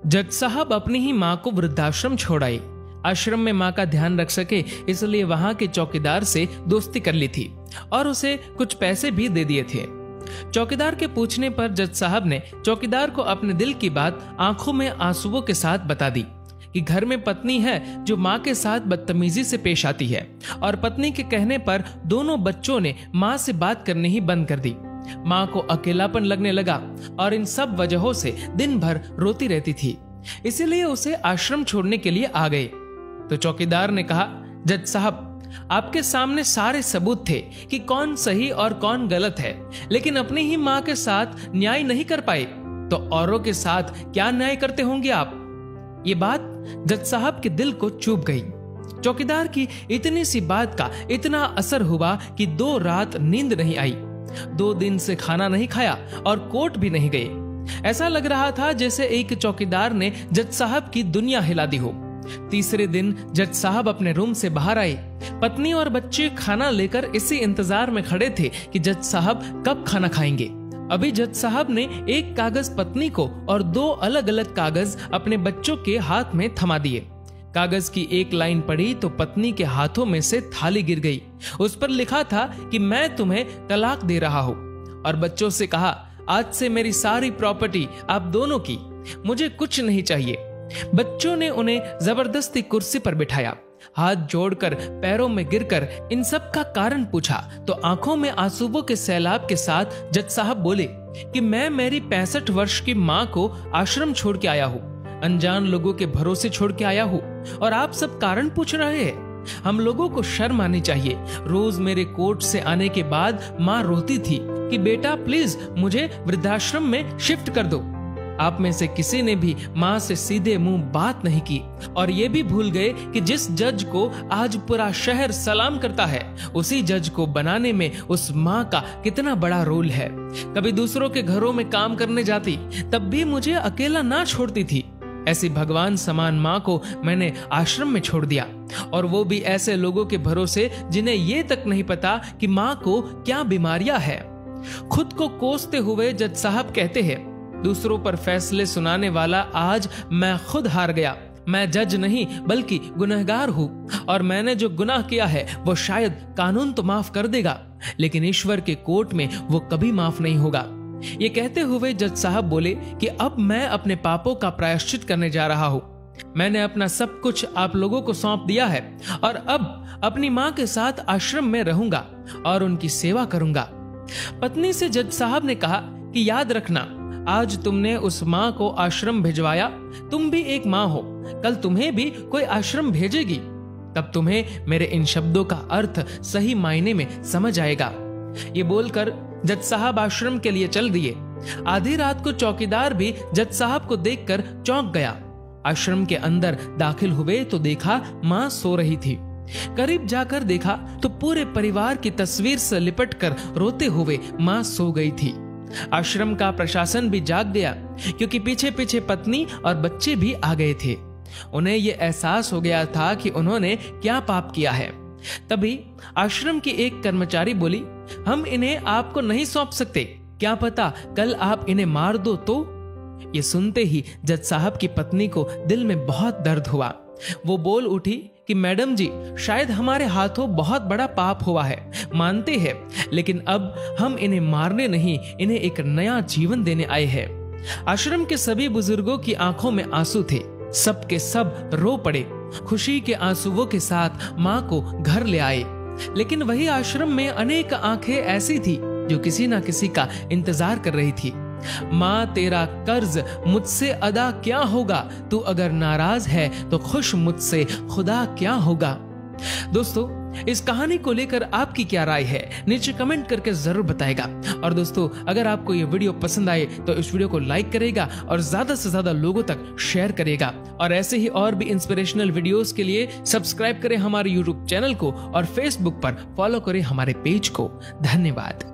जज साहब अपनी ही माँ को वृद्धाश्रम छोड़ आए। आश्रम में माँ का ध्यान रख सके इसलिए वहां के चौकीदार से दोस्ती कर ली थी और उसे कुछ पैसे भी दे दिए थे। चौकीदार के पूछने पर जज साहब ने चौकीदार को अपने दिल की बात आंखों में आंसुओं के साथ बता दी कि घर में पत्नी है जो माँ के साथ बदतमीजी से पेश आती है और पत्नी के कहने पर दोनों बच्चों ने माँ से बात करनी ही बंद कर दी। माँ को अकेलापन लगने लगा और इन सब वजहों से दिन भर रोती रहती थी, इसीलिए उसे आश्रम छोड़ने के लिए आ गए। तो चौकीदार ने कहा, जज साहब आपके सामने सारे सबूत थे कि कौन सही और कौन गलत है, लेकिन अपनी ही माँ के साथ न्याय नहीं कर पाए तो औरों के साथ क्या न्याय करते होंगे आप। ये बात जज साहब के दिल को चुभ गई। चौकीदार की इतनी सी बात का इतना असर हुआ कि 2 रात नींद नहीं आई, 2 दिन से खाना नहीं खाया और कोर्ट भी नहीं गए। ऐसा लग रहा था जैसे एक चौकीदार ने जज साहब की दुनिया हिला दी हो। तीसरे दिन जज साहब अपने रूम से बाहर आए। पत्नी और बच्चे खाना लेकर इसी इंतजार में खड़े थे कि जज साहब कब खाना खाएंगे। अभी जज साहब ने एक कागज पत्नी को और 2 अलग अलग कागज अपने बच्चों के हाथ में थमा दिए। कागज की एक लाइन पढ़ी तो पत्नी के हाथों में से थाली गिर गई। उस पर लिखा था कि मैं तुम्हें तलाक दे रहा हूं, और बच्चों से कहा, आज से मेरी सारी प्रॉपर्टी आप दोनों की, मुझे कुछ नहीं चाहिए। बच्चों ने उन्हें जबरदस्ती कुर्सी पर बिठाया, हाथ जोड़कर पैरों में गिरकर इन सब का कारण पूछा तो आंखों में आंसुओं के सैलाब के साथ जज साहब बोले कि मैं मेरी 65 वर्ष की माँ को आश्रम छोड़ के आया हूँ, अनजान लोगों के भरोसे छोड़ के आया हूँ, और आप सब कारण पूछ रहे हैं। हम लोगों को शर्म आनी चाहिए। रोज मेरे कोर्ट से आने के बाद माँ रोती थी कि बेटा प्लीज मुझे वृद्धाश्रम में शिफ्ट कर दो। आप में से किसी ने भी माँ से सीधे मुंह बात नहीं की और ये भी भूल गए कि जिस जज को आज पूरा शहर सलाम करता है, उसी जज को बनाने में उस माँ का कितना बड़ा रोल है। कभी दूसरों के घरों में काम करने जाती तब भी मुझे अकेला ना छोड़ती थी। ऐसी भगवान समान माँ को मैंने आश्रम में छोड़ दिया, और वो भी ऐसे लोगों के भरोसे जिन्हें ये तक नहीं पता कि माँ को क्या बीमारियां है। खुद को कोसते हुए जज साहब कहते हैं, दूसरों पर फैसले सुनाने वाला आज मैं खुद हार गया। मैं जज नहीं बल्कि गुनहगार हूँ, और मैंने जो गुनाह किया है वो शायद कानून तो माफ कर देगा, लेकिन ईश्वर के कोर्ट में वो कभी माफ नहीं होगा। ये कहते हुए जज साहब बोले कि अब मैं अपने पापों का प्रायश्चित करने जा रहा हूँ। मैंने अपना सब कुछ आप लोगों को सौंप दिया है और अब अपनी माँ के साथ आश्रम में रहूंगा और उनकी सेवा करूंगा। पत्नी से जज साहब ने कहा कि याद रखना, आज तुमने उस माँ को आश्रम भिजवाया, तुम भी एक माँ हो, कल तुम्हें भी कोई आश्रम भेजेगी, तब तुम्हें मेरे इन शब्दों का अर्थ सही मायने में समझ आएगा। ये बोलकर जज साहब आश्रम के लिए चल दिए। आधी रात को चौकीदार भी जज साहब को देखकर चौंक गया। आश्रम के अंदर दाखिल हुए तो देखा माँ सो रही थी। करीब जाकर देखा तो पूरे परिवार की तस्वीर से लिपटकर रोते हुए माँ सो गई थी। आश्रम का प्रशासन भी जाग गया, क्योंकि पीछे पीछे पत्नी और बच्चे भी आ गए थे। उन्हें यह एहसास हो गया था कि उन्होंने क्या पाप किया है। तभी आश्रम की एक कर्मचारी बोली, हम इन्हें आपको नहीं सौंप सकते, क्या पता कल आप इन्हें मार दो तो। ये सुनते ही जज साहब की पत्नी को दिल में बहुत दर्द हुआ। वो बोल उठी कि मैडम जी, शायद हमारे हाथों बहुत बड़ा पाप हुआ है, मानते हैं, लेकिन अब हम इन्हें मारने नहीं, इन्हें एक नया जीवन देने आए हैं। आश्रम के सभी बुजुर्गों की आंखों में आंसू थे, सब के सब रो पड़े। खुशी के आंसुओं के साथ माँ को घर ले आए। लेकिन वही आश्रम में अनेक आंखें ऐसी थी जो किसी ना किसी का इंतजार कर रही थी। माँ, तेरा कर्ज मुझसे अदा क्या होगा, तू अगर नाराज है तो खुश मुझसे खुदा क्या होगा। दोस्तों, इस कहानी को लेकर आपकी क्या राय है, नीचे कमेंट करके जरूर बताएगा। और दोस्तों, अगर आपको ये वीडियो पसंद आए तो इस वीडियो को लाइक करेगा और ज्यादा से ज्यादा लोगों तक शेयर करेगा। और ऐसे ही और भी इंस्पिरेशनल वीडियोस के लिए सब्सक्राइब करें हमारे यूट्यूब चैनल को और फेसबुक पर फॉलो करें हमारे पेज को। धन्यवाद।